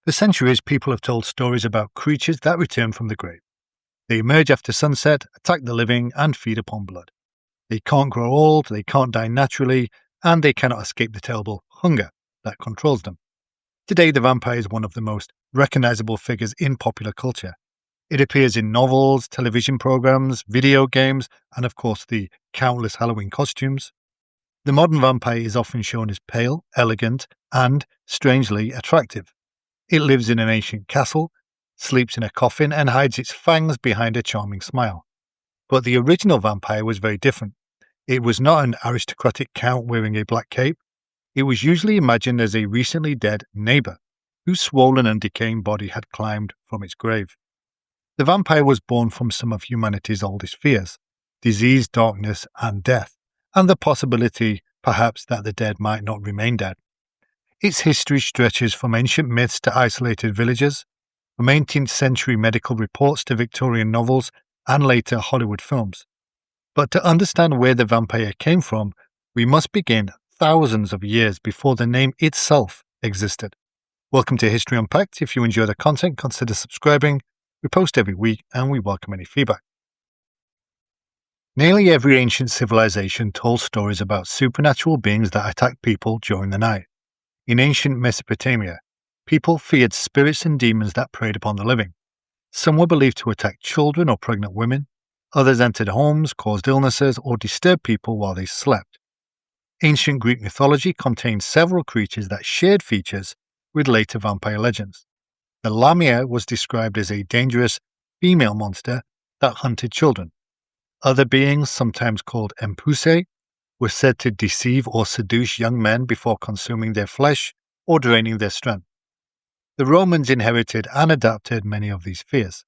For centuries, people have told stories about creatures that return from the grave. They emerge after sunset, attack the living, and feed upon blood. They can't grow old, they can't die naturally, and they cannot escape the terrible hunger that controls them. Today, the vampire is one of the most recognizable figures in popular culture. It appears in novels, television programs, video games, and of course the countless Halloween costumes. The modern vampire is often shown as pale, elegant, and, strangely, attractive. It lives in an ancient castle, sleeps in a coffin, and hides its fangs behind a charming smile. But the original vampire was very different. It was not an aristocratic count wearing a black cape. It was usually imagined as a recently dead neighbor, whose swollen and decaying body had climbed from its grave. The vampire was born from some of humanity's oldest fears: disease, darkness, and death, and the possibility, perhaps, that the dead might not remain dead. Its history stretches from ancient myths to isolated villages, from 18th century medical reports to Victorian novels and later Hollywood films. But to understand where the vampire came from, we must begin thousands of years before the name itself existed. Welcome to History Unpacked. If you enjoy the content, consider subscribing. We post every week and we welcome any feedback. Nearly every ancient civilization told stories about supernatural beings that attacked people during the night. In ancient Mesopotamia, people feared spirits and demons that preyed upon the living. Some were believed to attack children or pregnant women. Others entered homes, caused illnesses, or disturbed people while they slept. Ancient Greek mythology contained several creatures that shared features with later vampire legends. The Lamia was described as a dangerous female monster that hunted children. Other beings, sometimes called empuse, were said to deceive or seduce young men before consuming their flesh or draining their strength. The Romans inherited and adapted many of these fears.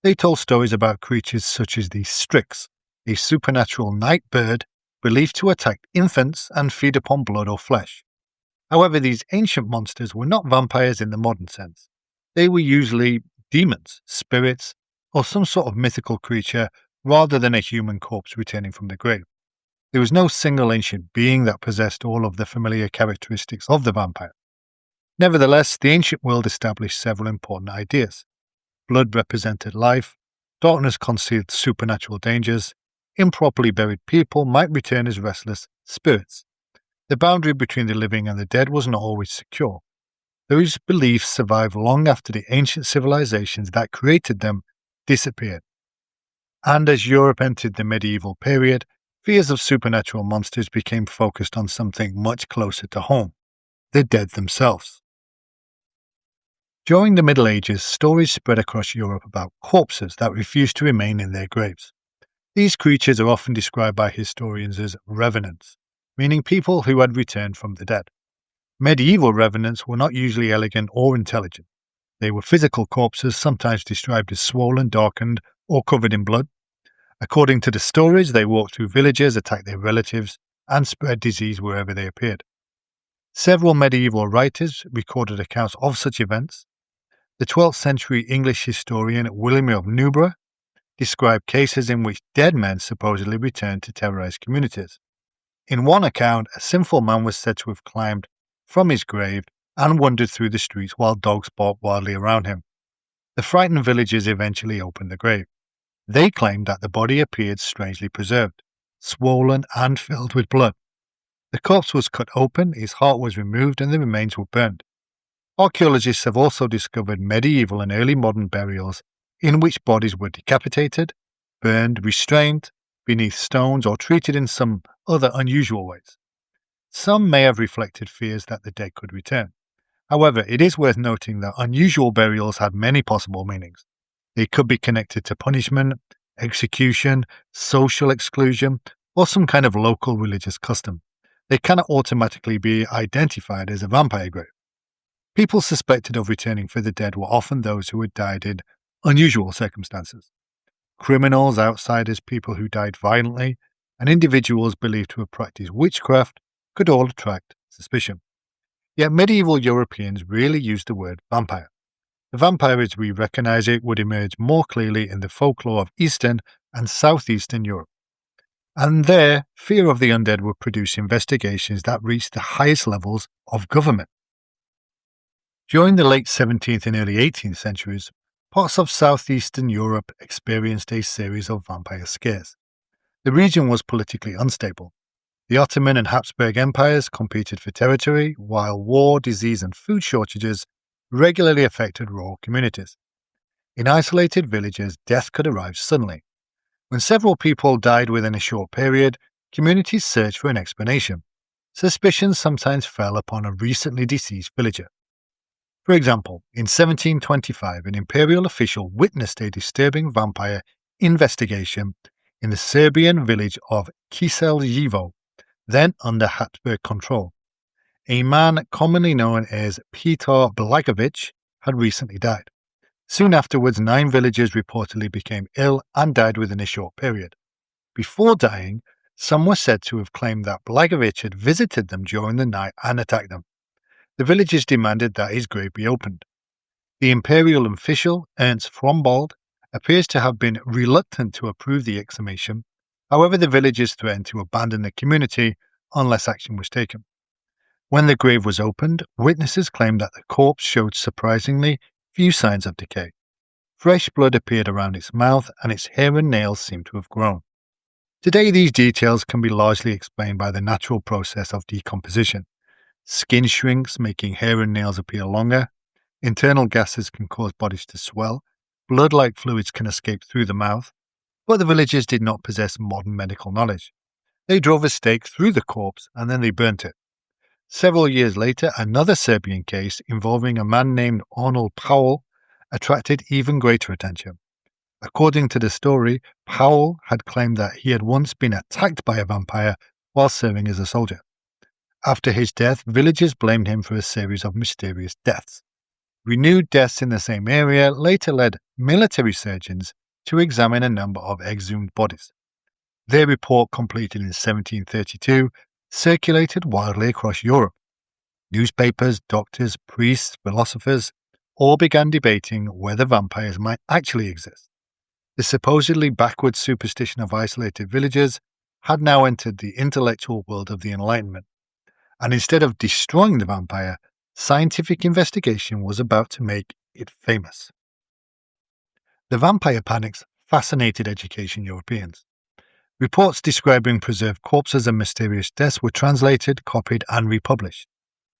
They told stories about creatures such as the Strix, a supernatural night bird believed to attack infants and feed upon blood or flesh. However, these ancient monsters were not vampires in the modern sense. They were usually demons, spirits, or some sort of mythical creature rather than a human corpse returning from the grave. There was no single ancient being that possessed all of the familiar characteristics of the vampire. Nevertheless, the ancient world established several important ideas. Blood represented life, darkness concealed supernatural dangers, improperly buried people might return as restless spirits. The boundary between the living and the dead was not always secure. Those beliefs survived long after the ancient civilizations that created them disappeared. And as Europe entered the medieval period, fears of supernatural monsters became focused on something much closer to home: the dead themselves. During the Middle Ages, stories spread across Europe about corpses that refused to remain in their graves. These creatures are often described by historians as revenants, meaning people who had returned from the dead. Medieval revenants were not usually elegant or intelligent. They were physical corpses, sometimes described as swollen, darkened, or covered in blood. According to the stories, they walked through villages, attacked their relatives, and spread disease wherever they appeared. Several medieval writers recorded accounts of such events. The 12th century English historian William of Newburgh described cases in which dead men supposedly returned to terrorize communities. In one account, a sinful man was said to have climbed from his grave and wandered through the streets while dogs barked wildly around him. The frightened villagers eventually opened the grave. They claimed that the body appeared strangely preserved, swollen and filled with blood. The corpse was cut open, his heart was removed, and the remains were burned. Archaeologists have also discovered medieval and early modern burials in which bodies were decapitated, burned, restrained beneath stones, or treated in some other unusual ways. Some may have reflected fears that the dead could return. However, it is worth noting that unusual burials had many possible meanings. They could be connected to punishment, execution, social exclusion, or some kind of local religious custom. They cannot automatically be identified as a vampire grave. People suspected of returning for the dead were often those who had died in unusual circumstances. Criminals, outsiders, people who died violently, and individuals believed to have practiced witchcraft could all attract suspicion. Yet medieval Europeans rarely used the word vampire. The vampire as we recognize it would emerge more clearly in the folklore of Eastern and Southeastern Europe. And there, fear of the undead would produce investigations that reached the highest levels of government. During the late 17th and early 18th centuries, parts of southeastern Europe experienced a series of vampire scares. The region was politically unstable. The Ottoman and Habsburg empires competed for territory, while war, disease, and food shortages regularly affected rural communities. In isolated villages, death could arrive suddenly. When several people died within a short period, communities searched for an explanation. Suspicion sometimes fell upon a recently deceased villager. For example, in 1725, an imperial official witnessed a disturbing vampire investigation in the Serbian village of Kiseljevo, then under Habsburg control. A man commonly known as Peter Blagovic had recently died. Soon afterwards, 9 villagers reportedly became ill and died within a short period. Before dying, some were said to have claimed that Blagovic had visited them during the night and attacked them. The villagers demanded that his grave be opened. The imperial official, Ernst Frombold, appears to have been reluctant to approve the exhumation. However, the villagers threatened to abandon the community unless action was taken. When the grave was opened, witnesses claimed that the corpse showed surprisingly few signs of decay. Fresh blood appeared around its mouth, and its hair and nails seemed to have grown. Today, these details can be largely explained by the natural process of decomposition. Skin shrinks, making hair and nails appear longer. Internal gases can cause bodies to swell. Blood-like fluids can escape through the mouth. But the villagers did not possess modern medical knowledge. They drove a stake through the corpse and then they burnt it. Several years later, another Serbian case involving a man named Arnold Powell attracted even greater attention. According to the story, Powell had claimed that he had once been attacked by a vampire while serving as a soldier. After his death, villagers blamed him for a series of mysterious deaths. Renewed deaths in the same area later led military surgeons to examine a number of exhumed bodies. Their report, completed in 1732, circulated widely across Europe. Newspapers, doctors, priests, philosophers all began debating whether vampires might actually exist. The supposedly backward superstition of isolated villagers had now entered the intellectual world of the Enlightenment, and instead of destroying the vampire, scientific investigation was about to make it famous. The vampire panics fascinated education Europeans. Reports describing preserved corpses and mysterious deaths were translated, copied, and republished.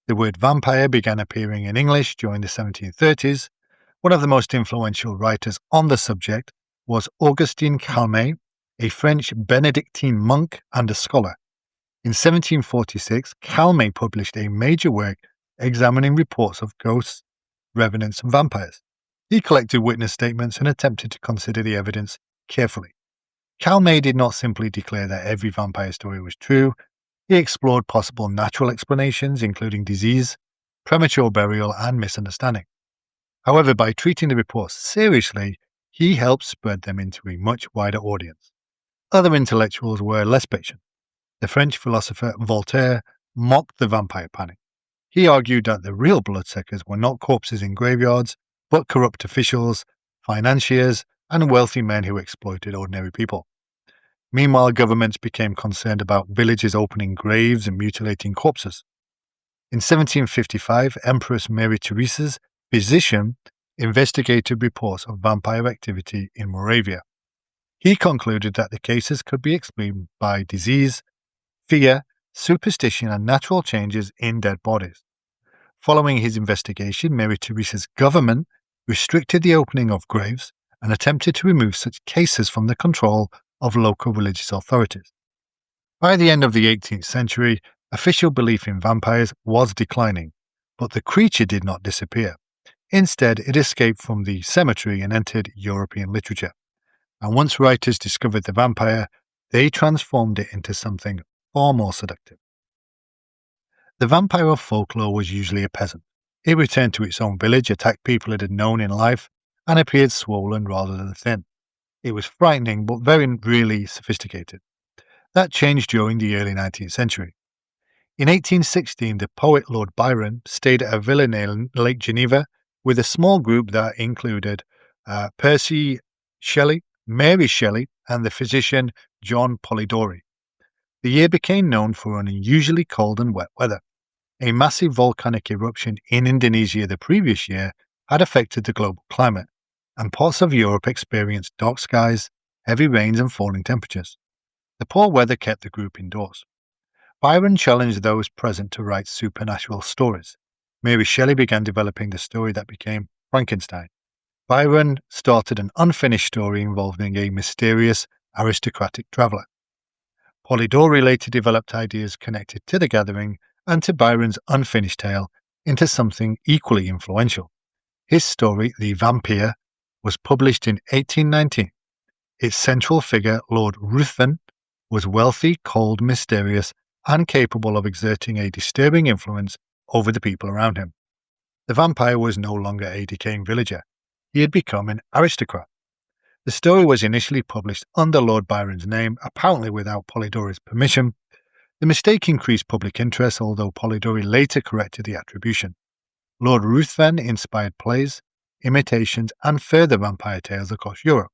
The word vampire began appearing in English during the 1730s. One of the most influential writers on the subject was Augustin Calmet, a French Benedictine monk and a scholar. In 1746, Calmet published a major work examining reports of ghosts, revenants, and vampires. He collected witness statements and attempted to consider the evidence carefully. Calmet did not simply declare that every vampire story was true. He explored possible natural explanations, including disease, premature burial, and misunderstanding. However, by treating the reports seriously, he helped spread them into a much wider audience. Other intellectuals were less patient. The French philosopher Voltaire mocked the vampire panic. He argued that the real bloodsuckers were not corpses in graveyards, but corrupt officials, financiers, and wealthy men who exploited ordinary people. Meanwhile, governments became concerned about villagers opening graves and mutilating corpses. In 1755, Empress Mary Theresa's physician investigated reports of vampire activity in Moravia. He concluded that the cases could be explained by disease, fear, superstition, and natural changes in dead bodies. Following his investigation, Mary Theresa's government restricted the opening of graves and attempted to remove such cases from the control of local religious authorities. By the end of the 18th century, official belief in vampires was declining, but the creature did not disappear. Instead, it escaped from the cemetery and entered European literature. And once writers discovered the vampire, they transformed it into something far more seductive. The vampire of folklore was usually a peasant. It returned to its own village, attacked people it had known in life, and appeared swollen rather than thin. It was frightening, but very really sophisticated. That changed during the early 19th century. In 1816, the poet Lord Byron stayed at a villa near Lake Geneva with a small group that included Percy Shelley, Mary Shelley, and the physician John Polidori. The year became known for unusually cold and wet weather. A massive volcanic eruption in Indonesia the previous year had affected the global climate, and parts of Europe experienced dark skies, heavy rains, and falling temperatures. The poor weather kept the group indoors. Byron challenged those present to write supernatural stories. Mary Shelley began developing the story that became Frankenstein. Byron started an unfinished story involving a mysterious aristocratic traveller. Polydori later developed ideas connected to the gathering and to Byron's unfinished tale into something equally influential. His story, The Vampire, was published in 1819. Its central figure, Lord Ruthven, was wealthy, cold, mysterious, and capable of exerting a disturbing influence over the people around him. The vampire was no longer a decaying villager. He had become an aristocrat. The story was initially published under Lord Byron's name, apparently without Polydori's permission. The mistake increased public interest, although Polydori later corrected the attribution. Lord Ruthven inspired plays, imitations, and further vampire tales across Europe.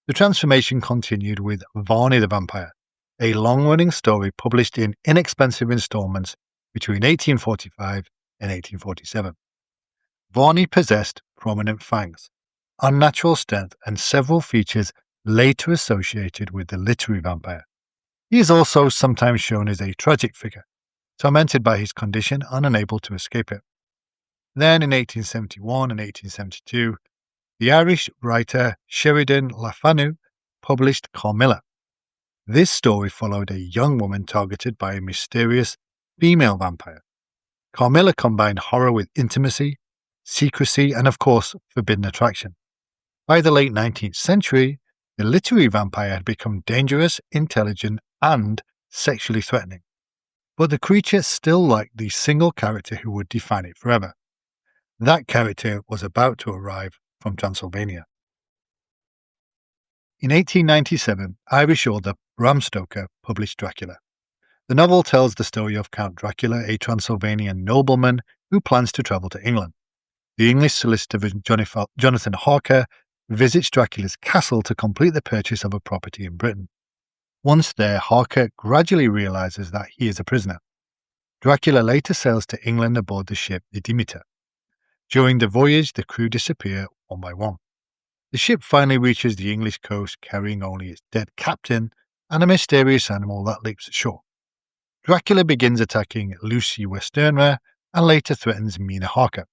The transformation continued with Varney the Vampire, a long-running story published in inexpensive installments between 1845 and 1847. Varney possessed prominent fangs, unnatural strength, and several features later associated with the literary vampire. He is also sometimes shown as a tragic figure, tormented by his condition and unable to escape it. Then in 1871 and 1872, the Irish writer Sheridan Le Fanu published Carmilla. This story followed a young woman targeted by a mysterious female vampire. Carmilla combined horror with intimacy, secrecy, and of course, forbidden attraction. By the late 19th century, the literary vampire had become dangerous, intelligent, and sexually threatening. But the creature still lacked the single character who would define it forever. That character was about to arrive from Transylvania. In 1897, Irish author Bram Stoker published Dracula. The novel tells the story of Count Dracula, a Transylvanian nobleman who plans to travel to England. The English solicitor Jonathan Harker visits Dracula's castle to complete the purchase of a property in Britain. Once there, Harker gradually realizes that he is a prisoner. Dracula later sails to England aboard the ship the Demeter. During the voyage, the crew disappear one by one. The ship finally reaches the English coast carrying only its dead captain and a mysterious animal that leaps ashore. Dracula begins attacking Lucy Westenra and later threatens Mina Harker.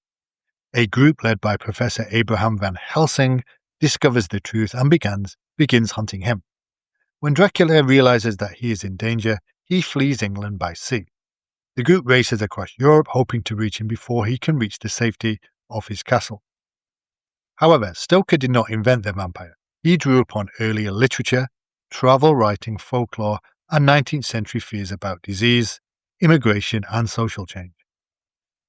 A group led by Professor Abraham Van Helsing discovers the truth and begins hunting him. When Dracula realizes that he is in danger, he flees England by sea. The group races across Europe, hoping to reach him before he can reach the safety of his castle. However, Stoker did not invent the vampire. He drew upon earlier literature, travel writing, folklore, and 19th century fears about disease, immigration, and social change.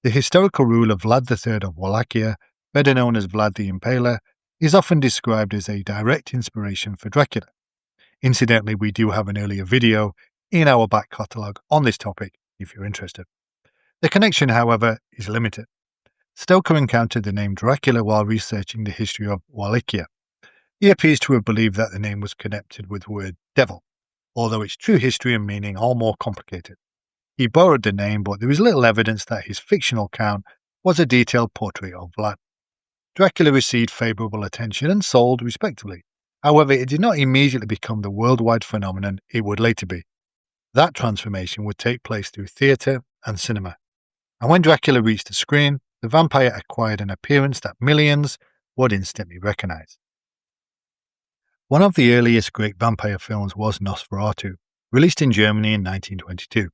The historical rule of Vlad III of Wallachia, better known as Vlad the Impaler, is often described as a direct inspiration for Dracula. Incidentally, we do have an earlier video in our back catalogue on this topic if you're interested. The connection, however, is limited. Stoker encountered the name Dracula while researching the history of Wallachia. He appears to have believed that the name was connected with the word devil, although its true history and meaning are more complicated. He borrowed the name, but there is little evidence that his fictional count was a detailed portrait of Vlad. Dracula received favourable attention and sold respectably. However, it did not immediately become the worldwide phenomenon it would later be. That transformation would take place through theatre and cinema. And when Dracula reached the screen, the vampire acquired an appearance that millions would instantly recognize. One of the earliest great vampire films was Nosferatu, released in Germany in 1922.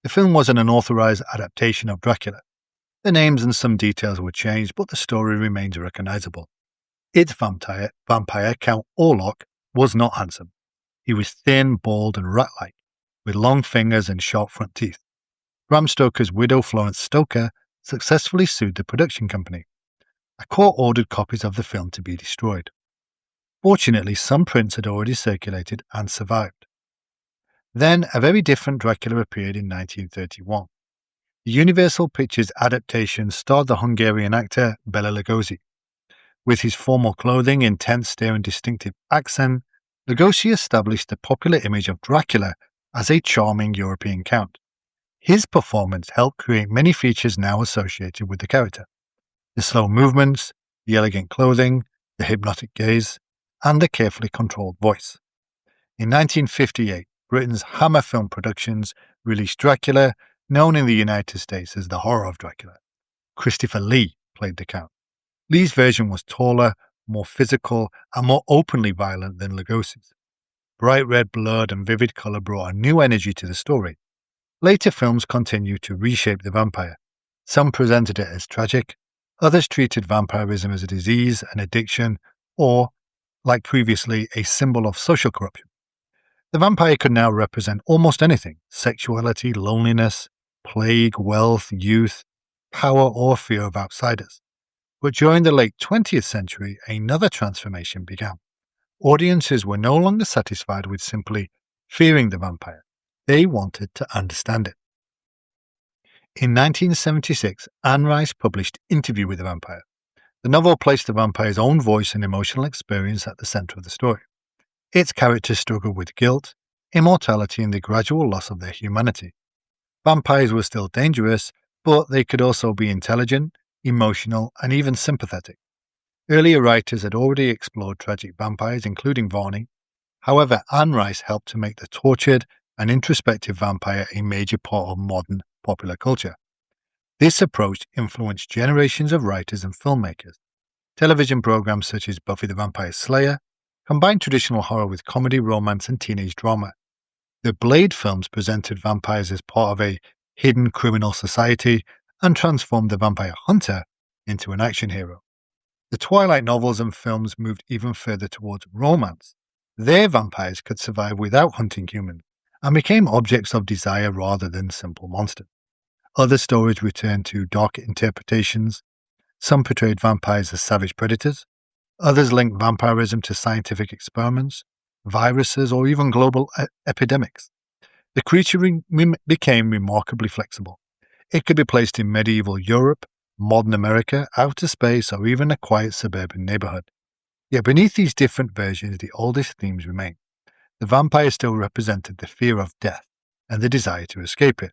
The film was an unauthorized adaptation of Dracula. The names and some details were changed, but the story remains recognizable. Its vampire, Count Orlok, was not handsome. He was thin, bald, and rat-like, with long fingers and sharp front teeth. Bram Stoker's widow, Florence Stoker, successfully sued the production company. A court ordered copies of the film to be destroyed. Fortunately, some prints had already circulated and survived. Then, a very different Dracula appeared in 1931. The Universal Pictures adaptation starred the Hungarian actor Bela Lugosi. With his formal clothing, intense stare, and distinctive accent, Lugosi established the popular image of Dracula as a charming European count. His performance helped create many features now associated with the character: the slow movements, the elegant clothing, the hypnotic gaze, and the carefully controlled voice. In 1958, Britain's Hammer Film Productions released Dracula, known in the United States as The Horror of Dracula. Christopher Lee played the Count. Lee's version was taller, more physical, and more openly violent than Lugosi's. Bright red blood and vivid colour brought a new energy to the story. Later films continued to reshape the vampire. Some presented it as tragic, others treated vampirism as a disease, an addiction, or, like previously, a symbol of social corruption. The vampire could now represent almost anything: sexuality, loneliness, plague, wealth, youth, power, or fear of outsiders. But during the late 20th century, another transformation began. Audiences were no longer satisfied with simply fearing the vampire. They wanted to understand it. In 1976, Anne Rice published Interview with the Vampire. The novel placed the vampire's own voice and emotional experience at the center of the story. Its characters struggled with guilt, immortality, and the gradual loss of their humanity. Vampires were still dangerous, but they could also be intelligent, emotional, and even sympathetic. Earlier writers had already explored tragic vampires, including Varney. However, Anne Rice helped to make the tortured and introspective vampire a major part of modern popular culture. This approach influenced generations of writers and filmmakers. Television programs such as Buffy the Vampire Slayer combined traditional horror with comedy, romance, and teenage drama. The Blade films presented vampires as part of a hidden criminal society and transformed the vampire hunter into an action hero. The Twilight novels and films moved even further towards romance. Their vampires could survive without hunting humans and became objects of desire rather than simple monsters. Other stories returned to dark interpretations. Some portrayed vampires as savage predators. Others linked vampirism to scientific experiments, viruses, or even global epidemics. The creature became remarkably flexible. It could be placed in medieval Europe, modern America, outer space, or even a quiet suburban neighborhood. Yet beneath these different versions, the oldest themes remain. The vampire still represented the fear of death and the desire to escape it.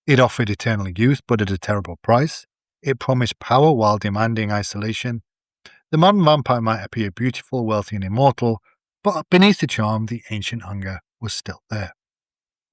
It offered eternal youth, but at a terrible price. It promised power while demanding isolation. The modern vampire might appear beautiful, wealthy, and immortal, but beneath the charm, the ancient hunger was still there.